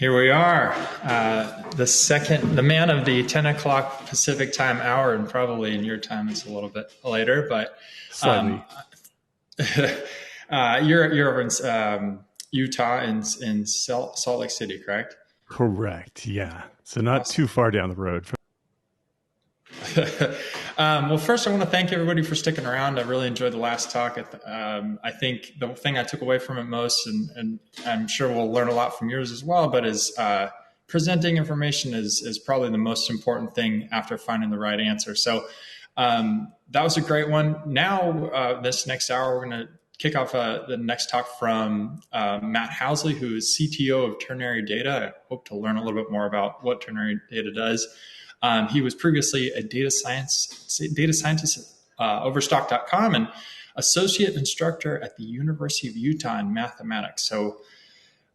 Here we are, the man of the 10 o'clock Pacific time hour, and probably in your time it's a little bit later, but slightly. You're over in Utah in Salt Lake City, correct? Correct. Yeah. So not Awesome. too far down the road. Well, first, I want to thank everybody for sticking around. I really enjoyed the last talk. I think the thing I took away from it most, and I'm sure we'll learn a lot from yours as well, but is presenting information is probably the most important thing after finding the right answer. So that was a great one. Now, this next hour, we're going to kick off the next talk from Matt Housley, who is CTO of Ternary Data. I hope to learn a little bit more about what Ternary Data does. He was previously a data scientist over stock.com and associate instructor at the University of Utah in mathematics. So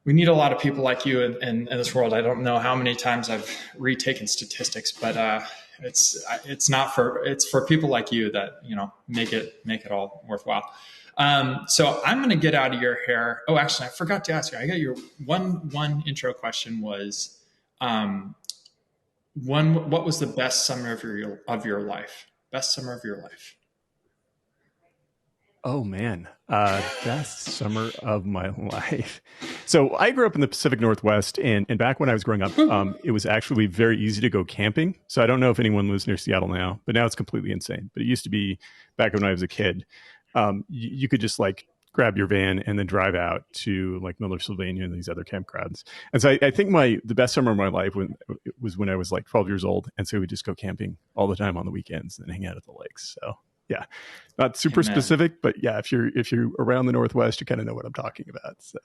we need a lot of people like you in this world. I don't know how many times I've retaken statistics, but it's for people like you that make it all worthwhile. So I'm going to get out of your hair. Oh, actually, I forgot to ask you. I got your one intro question was. What was the best summer of your life? Best summer of your life? Oh man, best summer of my life. So I grew up in the Pacific Northwest, and back when I was growing up, it was actually very easy to go camping. So I don't know if anyone lives near Seattle now, but now it's completely insane. But it used to be back when I was a kid. You could just grab your van and then drive out to Miller, Sylvania and these other campgrounds. And so I think the best summer of my life was when I was 12 years old. And so we just go camping all the time on the weekends and hang out at the lakes. So yeah, not super specific, but yeah, if you're around the Northwest, you kind of know what I'm talking about. So.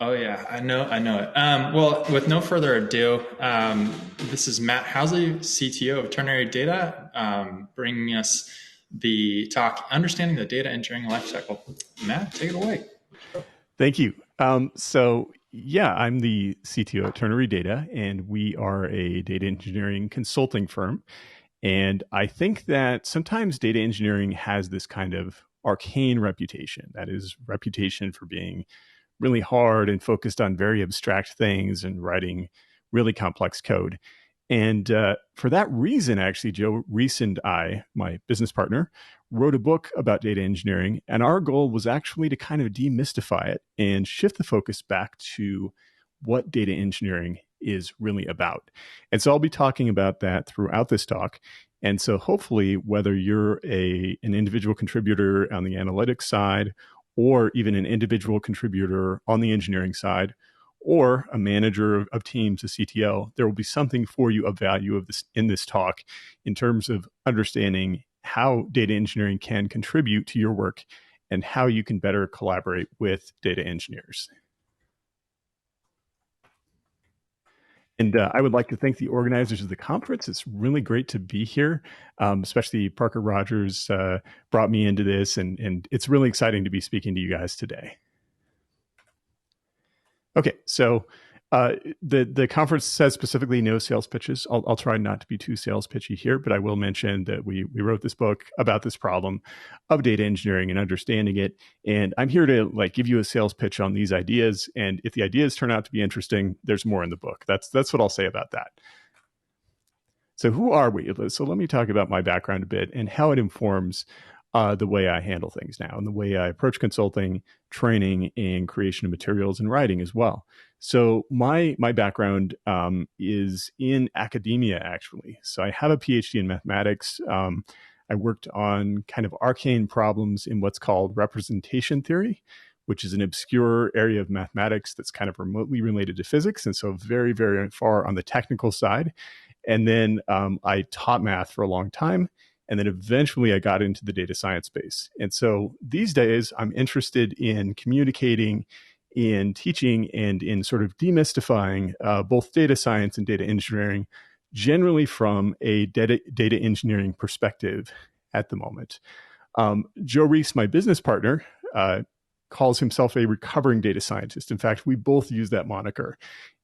Oh yeah, I know it. Well, with no further ado, this is Matt Housley, CTO of Ternary Data, bringing us the talk, Understanding the Data Engineering Lifecycle. Matt, take it away. Thank you. So yeah, I'm the CTO at Ternary Data, and we are a data engineering consulting firm. And I think that sometimes data engineering has this kind of arcane reputation. That is, reputation for being really hard and focused on very abstract things and writing really complex code. And for that reason, actually, Joe Reis and I, my business partner, wrote a book about data engineering. And our goal was actually to kind of demystify it and shift the focus back to what data engineering is really about. And so I'll be talking about that throughout this talk. And so hopefully, whether you're an individual contributor on the analytics side, or even an individual contributor on the engineering side, or a manager of teams, a CTO, there will be something for you of value in this talk in terms of understanding how data engineering can contribute to your work and how you can better collaborate with data engineers. And I would like to thank the organizers of the conference. It's really great to be here, especially Parker Rogers brought me into this, and it's really exciting to be speaking to you guys today. Okay, so the conference says specifically no sales pitches. I'll try not to be too sales pitchy here, but I will mention that we wrote this book about this problem of data engineering and understanding it. And I'm here to give you a sales pitch on these ideas. And if the ideas turn out to be interesting, there's more in the book. That's what I'll say about that. So who are we? So let me talk about my background a bit and how it informs the way I handle things now and the way I approach consulting, training, and creation of materials and writing as well. So my background is in academia, actually. So I have a PhD in mathematics. I worked on kind of arcane problems in what's called representation theory, which is an obscure area of mathematics that's kind of remotely related to physics. And so very, very far on the technical side. And then I taught math for a long time. And then eventually I got into the data science space. And so these days I'm interested in communicating, in teaching, and in sort of demystifying both data science and data engineering, generally from a data engineering perspective at the moment. Joe Reis, my business partner, calls himself a recovering data scientist. In fact, we both use that moniker.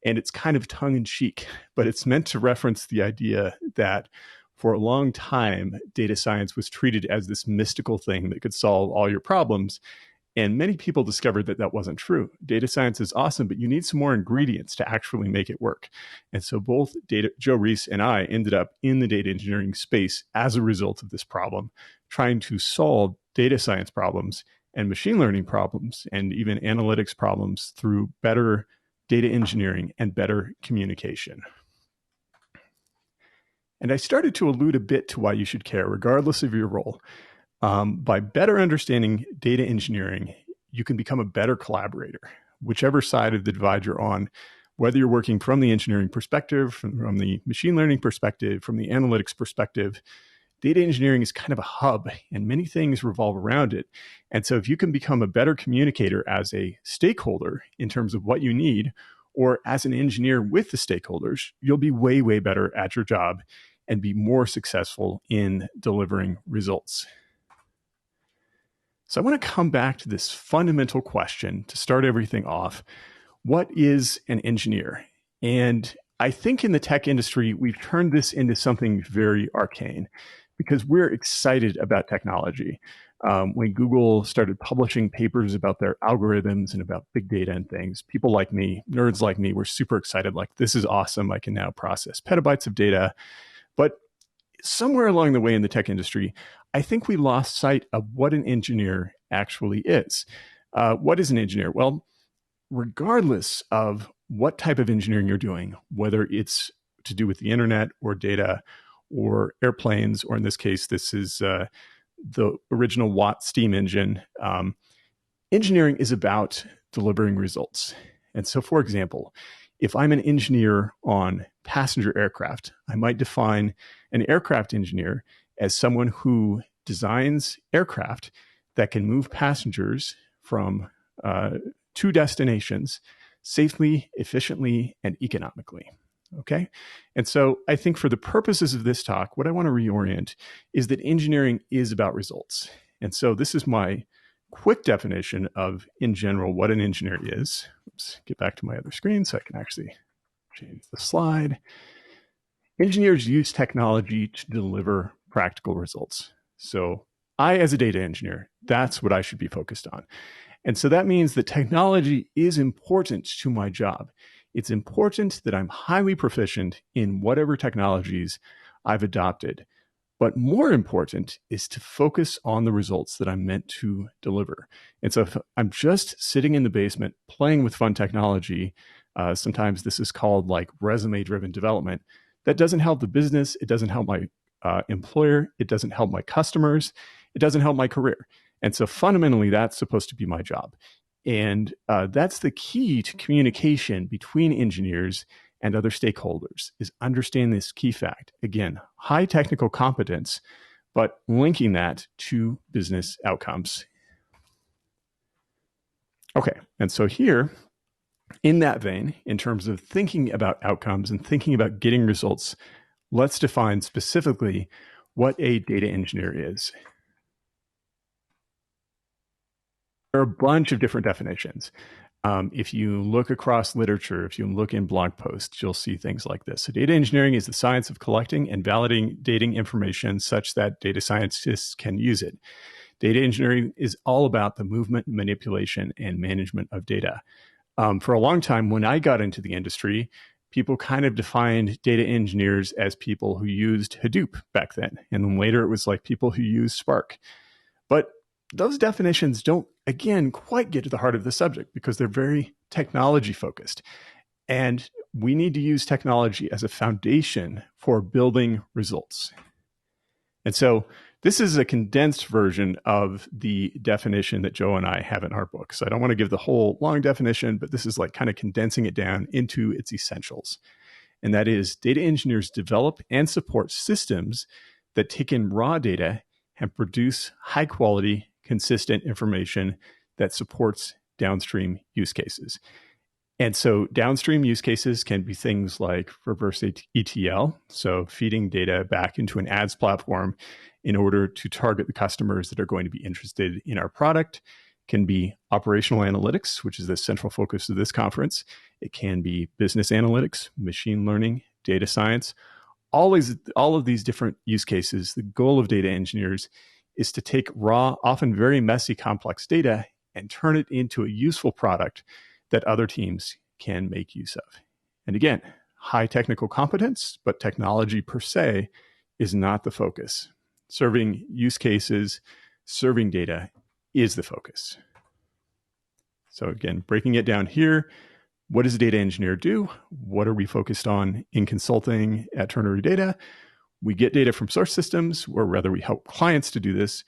And it's kind of tongue in cheek, but it's meant to reference the idea that for a long time, data science was treated as this mystical thing that could solve all your problems. And many people discovered that that wasn't true. Data science is awesome, but you need some more ingredients to actually make it work. And so both Joe Reis and I ended up in the data engineering space as a result of this problem, trying to solve data science problems and machine learning problems and even analytics problems through better data engineering and better communication. And I started to allude a bit to why you should care, regardless of your role. By better understanding data engineering, you can become a better collaborator, whichever side of the divide you're on, whether you're working from the engineering perspective, from the machine learning perspective, from the analytics perspective. Data engineering is kind of a hub, and many things revolve around it. And so if you can become a better communicator as a stakeholder in terms of what you need, or as an engineer with the stakeholders, you'll be way, way better at your job and be more successful in delivering results. So I want to come back to this fundamental question to start everything off. What is an engineer? And I think in the tech industry, we've turned this into something very arcane because we're excited about technology. When Google started publishing papers about their algorithms and about big data and things, people like me, nerds like me, were super excited. Like, this is awesome. I can now process petabytes of data. But somewhere along the way in the tech industry, I think we lost sight of what an engineer actually is. What is an engineer? Well, regardless of what type of engineering you're doing, whether it's to do with the internet or data or airplanes, or in this case, this is the original Watt steam engine, engineering is about delivering results. And so, for example, if I'm an engineer on passenger aircraft, I might define an aircraft engineer as someone who designs aircraft that can move passengers from two destinations safely, efficiently, and economically. Okay. And so I think for the purposes of this talk, what I want to reorient is that engineering is about results. And so this is my quick definition of, in general, what an engineer is. Oops, get back to my other screen so I can actually change the slide. Engineers use technology to deliver practical results. So I, as a data engineer, that's what I should be focused on. And so that means that technology is important to my job. It's important that I'm highly proficient in whatever technologies I've adopted. But more important is to focus on the results that I'm meant to deliver. And so if I'm just sitting in the basement playing with fun technology, sometimes this is called like resume-driven development, that doesn't help the business. It doesn't help my employer. It doesn't help my customers. It doesn't help my career. And so fundamentally, that's supposed to be my job. And that's the key to communication between engineers and other stakeholders, is understand this key fact. Again, high technical competence, but linking that to business outcomes. Okay, and so here, in that vein, in terms of thinking about outcomes and thinking about getting results, let's define specifically what a data engineer is. There are a bunch of different definitions. If you look across literature, if you look in blog posts, you'll see things like this. So data engineering is the science of collecting and validating information such that data scientists can use it. Data engineering is all about the movement, manipulation, and management of data. For a long time, when I got into the industry, people kind of defined data engineers as people who used Hadoop back then. And then later it was like people who used Spark. But those definitions don't, again, quite get to the heart of the subject because they're very technology focused. And we need to use technology as a foundation for building results. And so this is a condensed version of the definition that Joe and I have in our book. So I don't want to give the whole long definition, but this is like kind of condensing it down into its essentials. And that is, data engineers develop and support systems that take in raw data and produce high quality, consistent information that supports downstream use cases. And so downstream use cases can be things like reverse ETL, so feeding data back into an ads platform in order to target the customers that are going to be interested in our product. It can be operational analytics, which is the central focus of this conference. It can be business analytics, machine learning, data science. All of these different use cases, the goal of data engineers is to take raw, often very messy, complex data and turn it into a useful product that other teams can make use of. And again, high technical competence, but technology per se is not the focus. Serving use cases, serving data is the focus. So again, breaking it down here, what does a data engineer do? What are we focused on in consulting at Ternary Data? We get data from source systems, or rather we help clients to do this.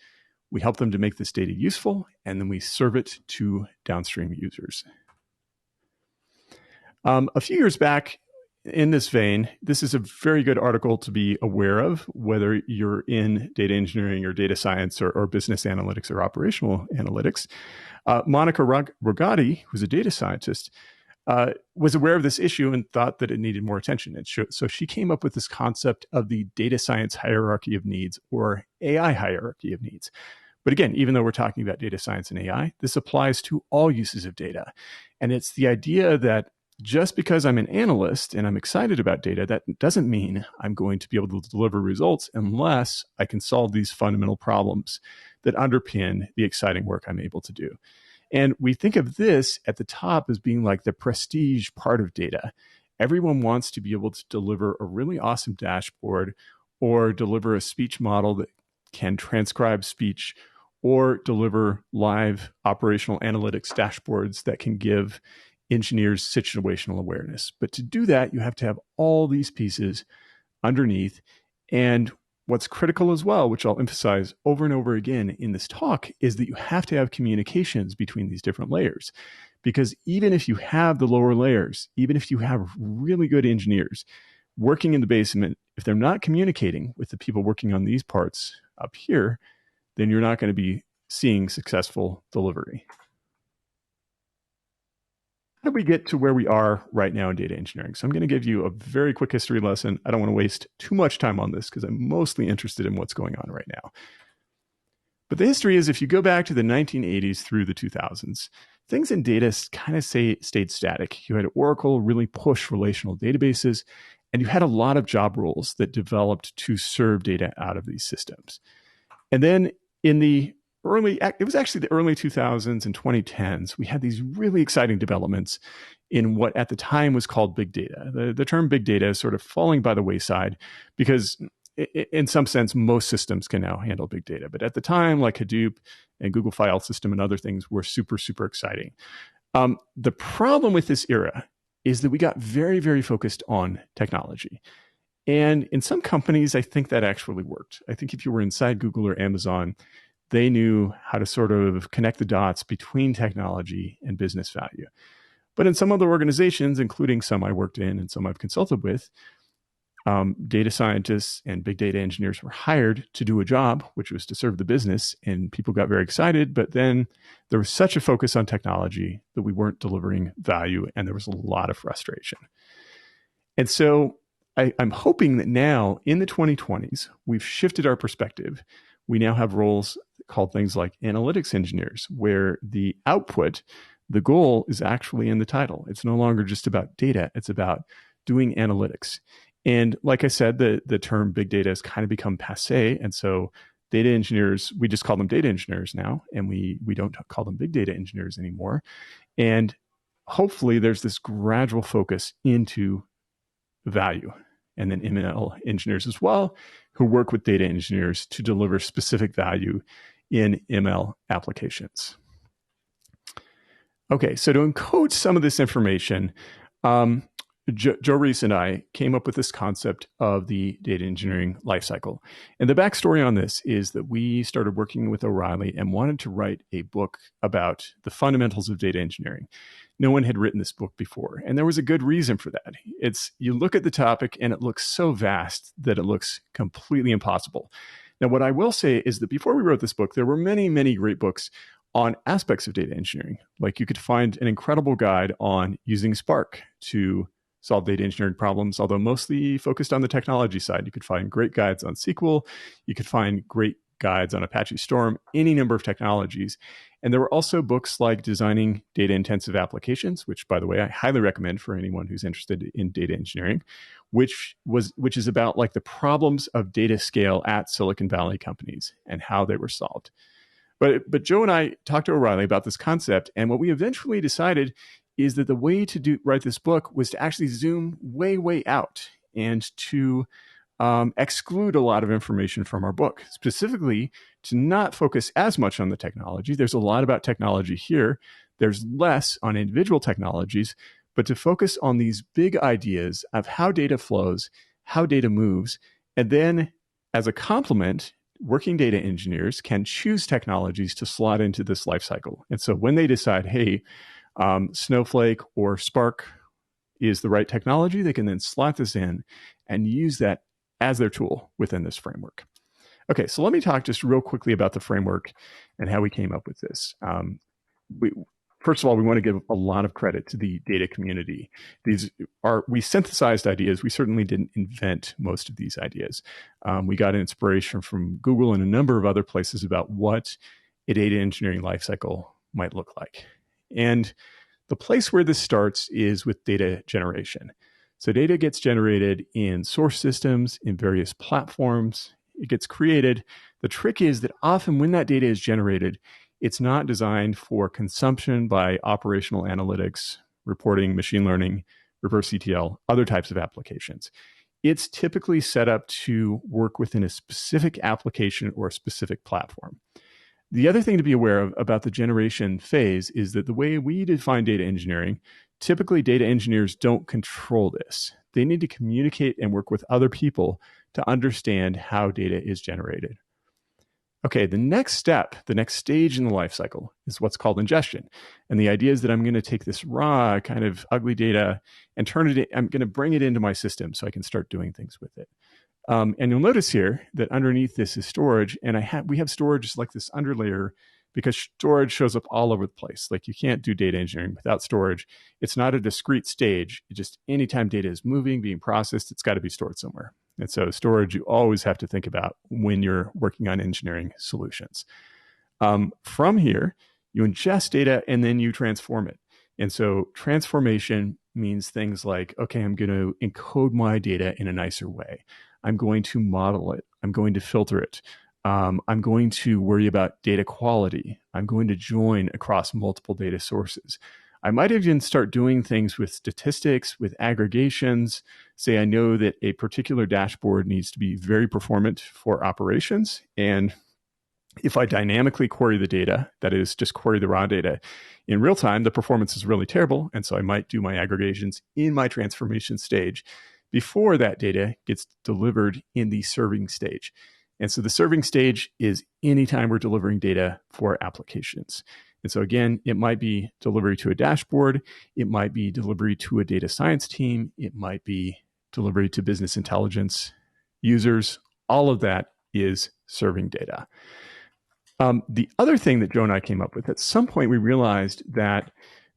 We help them to make this data useful, and then we serve it to downstream users. A few years back, in this vein, this is a very good article to be aware of, whether you're in data engineering or data science or business analytics or operational analytics. Monica Rogati, who's a data scientist, was aware of this issue and thought that it needed more attention. And so she came up with this concept of the data science hierarchy of needs, or AI hierarchy of needs. But again, even though we're talking about data science and AI, this applies to all uses of data. And it's the idea that just because I'm an analyst and I'm excited about data, that doesn't mean I'm going to be able to deliver results unless I can solve these fundamental problems that underpin the exciting work I'm able to do. And we think of this at the top as being like the prestige part of data. Everyone wants to be able to deliver a really awesome dashboard, or deliver a speech model that can transcribe speech, or deliver live operational analytics dashboards that can give engineers situational awareness. But to do that, you have to have all these pieces underneath. And what's critical as well, which I'll emphasize over and over again in this talk, is that you have to have communications between these different layers. Because even if you have the lower layers, even if you have really good engineers working in the basement, if they're not communicating with the people working on these parts up here, then you're not going to be seeing successful delivery. How did we get to where we are right now in data engineering? So I'm going to give you a very quick history lesson. I don't want to waste too much time on this because I'm mostly interested in what's going on right now. But the history is, if you go back to the 1980s through the 2000s, things in data kind of stayed static. You had Oracle really push relational databases, and you had a lot of job roles that developed to serve data out of these systems. And then in the it was actually the early 2000s and 2010s, we had these really exciting developments in what at the time was called big data. The term big data is sort of falling by the wayside because in some sense, most systems can now handle big data. But at the time, like Hadoop and Google File System and other things were super, super exciting. The problem with this era is that we got very, very focused on technology. And in some companies, I think that actually worked. I think if you were inside Google or Amazon, they knew how to sort of connect the dots between technology and business value. But in some other organizations, including some I worked in and some I've consulted with, data scientists and big data engineers were hired to do a job, which was to serve the business, and people got very excited. But then there was such a focus on technology that we weren't delivering value, and there was a lot of frustration. And so I'm hoping that now in the 2020s, we've shifted our perspective. We now have roles called things like analytics engineers, where the output, the goal is actually in the title. It's no longer just about data. It's about doing analytics. And like I said, the term big data has kind of become passé. And so data engineers, we just call them data engineers now, and we don't call them big data engineers anymore. And hopefully there's this gradual focus into value. And then ML engineers as well, who work with data engineers to deliver specific value in ML applications. Okay, so to encode some of this information, Joe Reis and I came up with this concept of the data engineering lifecycle. And the backstory on this is that we started working with O'Reilly and wanted to write a book about the fundamentals of data engineering. No one had written this book before, and there was a good reason for that. You look at the topic and it looks so vast that it looks completely impossible. Now, what I will say is that before we wrote this book, there were many, many great books on aspects of data engineering. Like you could find an incredible guide on using Spark to solve data engineering problems, although mostly focused on the technology side. You could find great guides on SQL. You could find great guides on Apache Storm, any number of technologies. And there were also books like Designing Data-Intensive Applications, which, by the way, I highly recommend for anyone who's interested in data engineering, which is about like the problems of data scale at Silicon Valley companies and how they were solved. But Joe and I talked to O'Reilly about this concept, and what we eventually decided is that the way to write this book was to actually zoom way out and to exclude a lot of information from our book, specifically to not focus as much on the technology. There's a lot about technology here. There's less on individual technologies, but to focus on these big ideas of how data flows, how data moves, and then as a complement, working data engineers can choose technologies to slot into this life cycle. And so when they decide, hey, Snowflake or Spark is the right technology, they can then slot this in and use that as their tool within this framework. Okay, so let me talk just real quickly about the framework and how we came up with this. First of all, we want to give a lot of credit to the data community. We synthesized ideas. We certainly didn't invent most of these ideas. We got inspiration from Google and a number of other places about what a data engineering lifecycle might look like. And the place where this starts is with data generation. So data gets generated in source systems, in various platforms. It gets created. The trick is that often when that data is generated, it's not designed for consumption by operational analytics, reporting, machine learning, reverse ETL, other types of applications. It's typically set up to work within a specific application or a specific platform. The other thing to be aware of about the generation phase is that the way we define data engineering, typically data engineers don't control this. They need to communicate and work with other people to understand how data is generated. Okay, the next step, the next stage in the life cycle is what's called ingestion. And the idea is that I'm going to take this raw, kind of ugly data and I'm going to bring it into my system so I can start doing things with it. And you'll notice here that underneath this is storage, and we have storage like this underlayer because storage shows up all over the place. Like you can't do data engineering without storage. It's not a discrete stage. It just anytime data is moving, being processed, it's got to be stored somewhere. And so storage, you always have to think about when you're working on engineering solutions. From here, you ingest data and then you transform it. And so transformation means things like, okay, I'm going to encode my data in a nicer way. I'm going to model it. I'm going to filter it. I'm going to worry about data quality. I'm going to join across multiple data sources. I might even start doing things with statistics, with aggregations. Say I know that a particular dashboard needs to be very performant for operations. And if I dynamically query the data, that is just query the raw data in real time, the performance is really terrible. And so I might do my aggregations in my transformation stage before that data gets delivered in the serving stage. And so the serving stage is anytime we're delivering data for applications. And so again, it might be delivery to a dashboard. It might be delivery to a data science team. It might be delivery to business intelligence users. All of that is serving data. The other thing that Joe and I came up with, at some point we realized that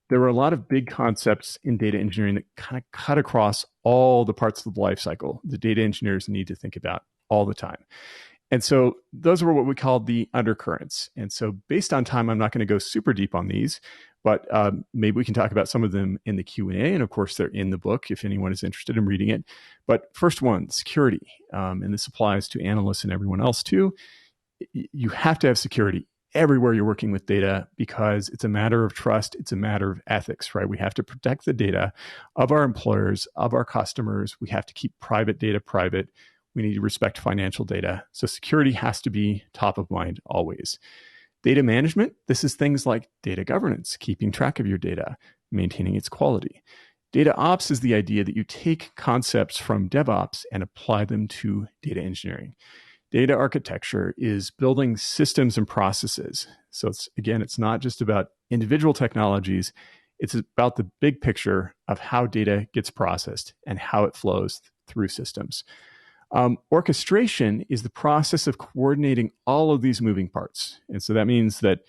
there were a lot of big concepts in data engineering that kind of cut across all the parts of the life cycle the data engineers need to think about all the time. And so those were what we called the undercurrents. And so based on time, I'm not going to go super deep on these, but maybe we can talk about some of them in the Q&A. And of course, they're in the book if anyone is interested in reading it. But first one, security. And this applies to analysts and everyone else too. You have to have security everywhere you're working with data because it's a matter of trust. It's a matter of ethics, right? We have to protect the data of our employers, of our customers. We have to keep private data private. We need to respect financial data. So security has to be top of mind always. Data management, this is things like data governance, keeping track of your data, maintaining its quality. Data ops is the idea that you take concepts from DevOps and apply them to data engineering. Data architecture is building systems and processes. So it's not just about individual technologies. It's about the big picture of how data gets processed and how it flows through systems. Orchestration is the process of coordinating all of these moving parts. And so that means that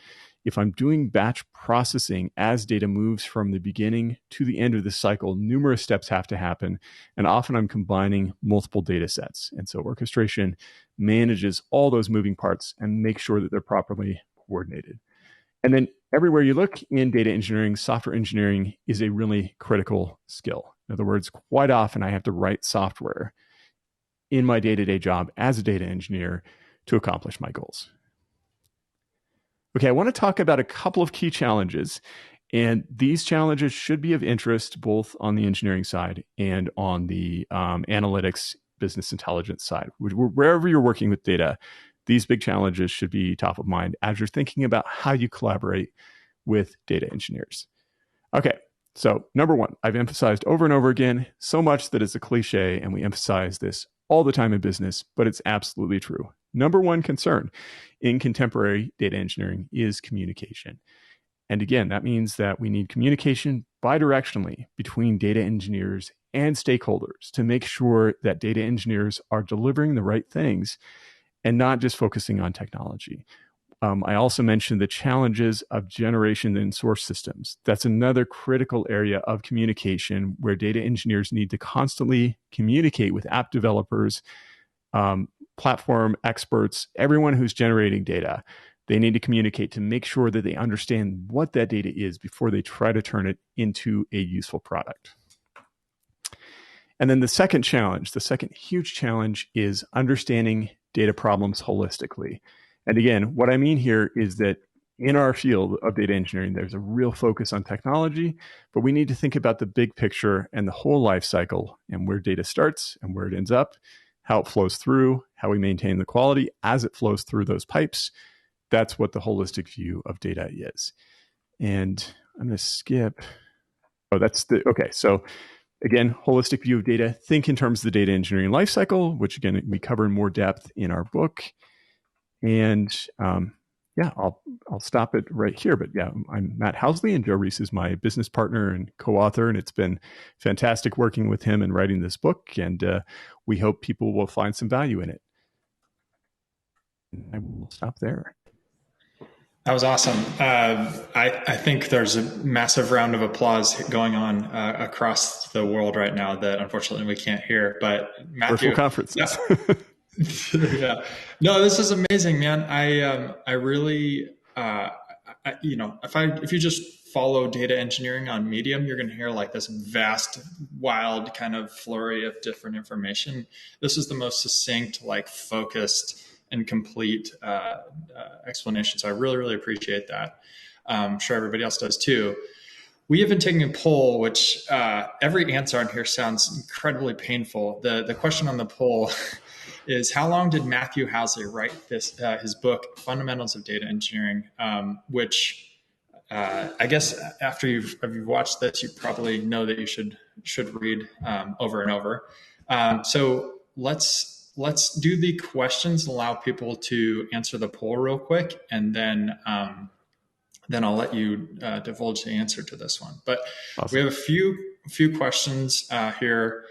if I'm doing batch processing as data moves from the beginning to the end of the cycle, numerous steps have to happen. And often I'm combining multiple data sets. And so orchestration manages all those moving parts and makes sure that they're properly coordinated. And then everywhere you look in data engineering, software engineering is a really critical skill. In other words, quite often I have to write software in my day-to-day job as a data engineer to accomplish my goals. Okay, I want to talk about a couple of key challenges. And these challenges should be of interest both on the engineering side and on the analytics, business intelligence side. Wherever you're working with data, these big challenges should be top of mind as you're thinking about how you collaborate with data engineers. Okay, so number one, I've emphasized over and over again, so much that it's a cliche, and we emphasize this all the time in business, but it's absolutely true. Number one concern in contemporary data engineering is communication. And again, that means that we need communication bidirectionally between data engineers and stakeholders to make sure that data engineers are delivering the right things and not just focusing on technology. I also mentioned the challenges of generation and source systems. That's another critical area of communication where data engineers need to constantly communicate with app developers, platform experts, everyone who's generating data. They need to communicate to make sure that they understand what that data is before they try to turn it into a useful product. And then the second huge challenge is understanding data problems holistically. And again, what I mean here is that in our field of data engineering, there's a real focus on technology, but we need to think about the big picture and the whole life cycle and where data starts and where it ends up, how it flows through, how we maintain the quality as it flows through those pipes. That's what the holistic view of data is. And I'm going to skip. Okay. So again, holistic view of data. Think in terms of the data engineering lifecycle, which again, we cover in more depth in our book. And I'll stop it right here. But yeah, I'm Matt Housley, and Joe Reis is my business partner and co-author. And it's been fantastic working with him and writing this book. And we hope people will find some value in it. And I will stop there. That was awesome. I think there's a massive round of applause going on across the world right now that unfortunately we can't hear. But Matthew, virtual conferences. Yeah. No, this is amazing, man. I really, if you just follow data engineering on Medium, you're going to hear like this vast, wild kind of flurry of different information. This is the most succinct, like focused and complete explanation. So I really, really appreciate that. I'm sure everybody else does too. We have been taking a poll, which every answer on here sounds incredibly painful. The question on the poll is, how long did Matthew Housley write his book, Fundamentals of Data Engineering, which I guess after you've watched this, you probably know that you should read over and over. So let's do the questions, allow people to answer the poll real quick, and then I'll let you divulge the answer to this one. But awesome. We have a few questions here.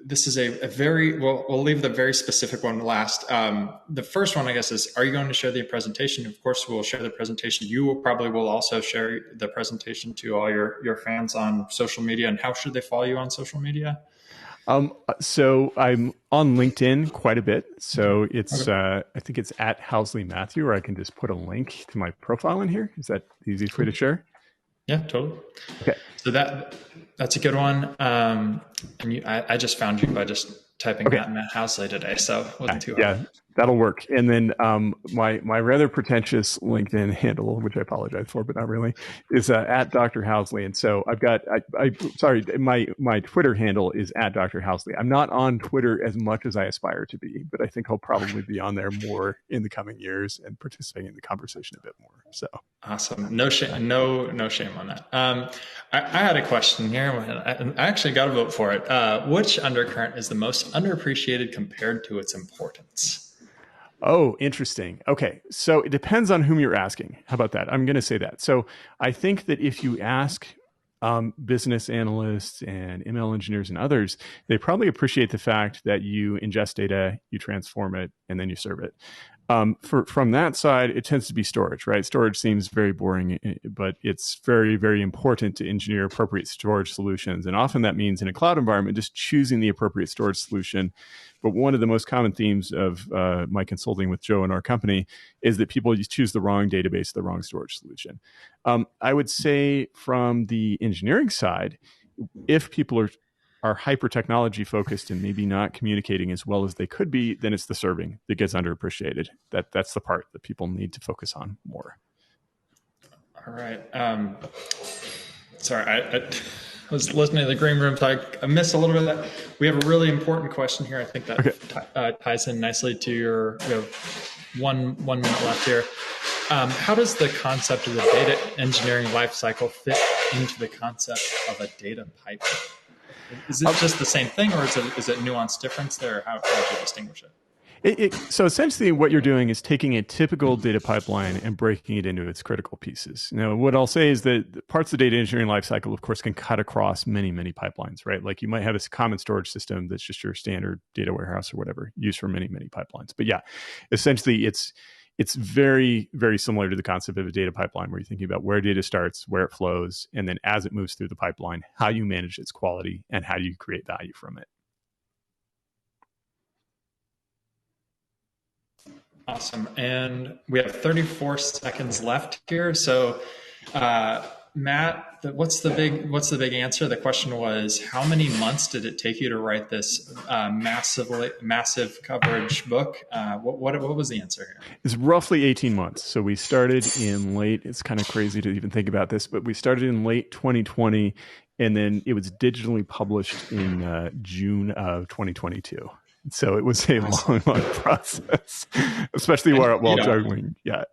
This is a very, we'll leave the very specific one last. The first one, I guess, is, are you going to share the presentation? Of course, we'll share the presentation. You will also share the presentation to all your fans on social media. And how should they follow you on social media? So I'm on LinkedIn quite a bit. So it's, okay. I think it's at Housley Matthew, or I can just put a link to my profile in here. Is that the easiest way to share? Yeah, totally. Okay. So that's a good one. And I just found you by just typing Matt Housley today, so it wasn't too hard. Yeah, that'll work. And then my rather pretentious LinkedIn handle, which I apologize for, but not really, is at Dr. Housley. And so I've got, my Twitter handle is at Dr. Housley. I'm not on Twitter as much as I aspire to be, but I think I'll probably be on there more in the coming years and participating in the conversation a bit more. So awesome. No shame. No shame on that. I had a question here. I actually got to vote for it. Which undercurrent is the most underappreciated compared to its importance? Oh, interesting. Okay. So it depends on whom you're asking. How about that? I'm going to say that. So I think that if you ask business analysts and ML engineers and others, they probably appreciate the fact that you ingest data, you transform it, and then you serve it. From that side, it tends to be storage, right? Storage seems very boring, but it's very, very important to engineer appropriate storage solutions. And often that means in a cloud environment, just choosing the appropriate storage solution. But one of the most common themes of my consulting with Joe and our company is that people just choose the wrong database, the wrong storage solution. I would say from the engineering side, if people are are hyper technology focused and maybe not communicating as well as they could be, then it's the serving that gets underappreciated. That's the part that people need to focus on more. All right. Sorry, I was listening to the green room, so I missed a little bit of that. We have a really important question here. I think that ties in nicely to your. We have one minute left here. How does the concept of the data engineering lifecycle fit into the concept of a data pipeline? Is it just the same thing, or is it nuanced difference there? How would you distinguish it? So essentially what you're doing is taking a typical data pipeline and breaking it into its critical pieces. Now, what I'll say is that parts of the data engineering lifecycle, of course, can cut across many, many pipelines, right? Like you might have a common storage system that's just your standard data warehouse or whatever, used for many, many pipelines. But yeah, essentially it's very, very similar to the concept of a data pipeline where you're thinking about where data starts, where it flows, and then as it moves through the pipeline, how you manage its quality and how you create value from it. Awesome. And we have 34 seconds left here. So, Matt, what's the big answer? The question was, how many months did it take you to write this massive coverage book? What was the answer here? It's roughly 18 months. So we started in it's kind of crazy to even think about this, but we started in late 2020, and then it was digitally published in June of 2022. So it was a long process, especially while juggling. Yeah.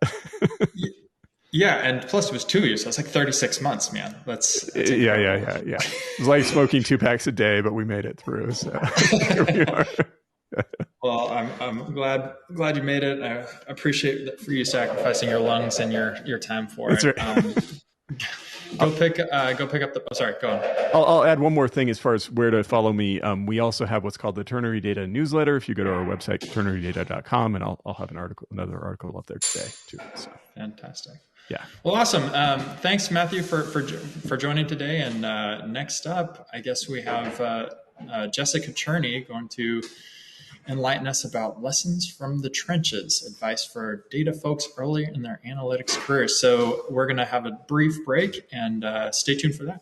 Yeah. And plus it was 2 years. So it's like 36 months, man. That's yeah. It was like smoking 2 packs a day, but we made it through. So here we are. Well, I'm glad you made it. I appreciate for you sacrificing your lungs and your time for it. Right. Go pick up the. Oh, sorry, go on. I'll add one more thing as far as where to follow me. We also have what's called the Ternary Data newsletter. If you go to our website, ternarydata.com, and I'll have another article up there today too. So. Fantastic. Yeah. Well, awesome. Thanks, Matthew, for joining today. And next up, I guess we have Jessica Cherney going to enlighten us about lessons from the trenches, advice for data folks early in their analytics career. So we're going to have a brief break and stay tuned for that.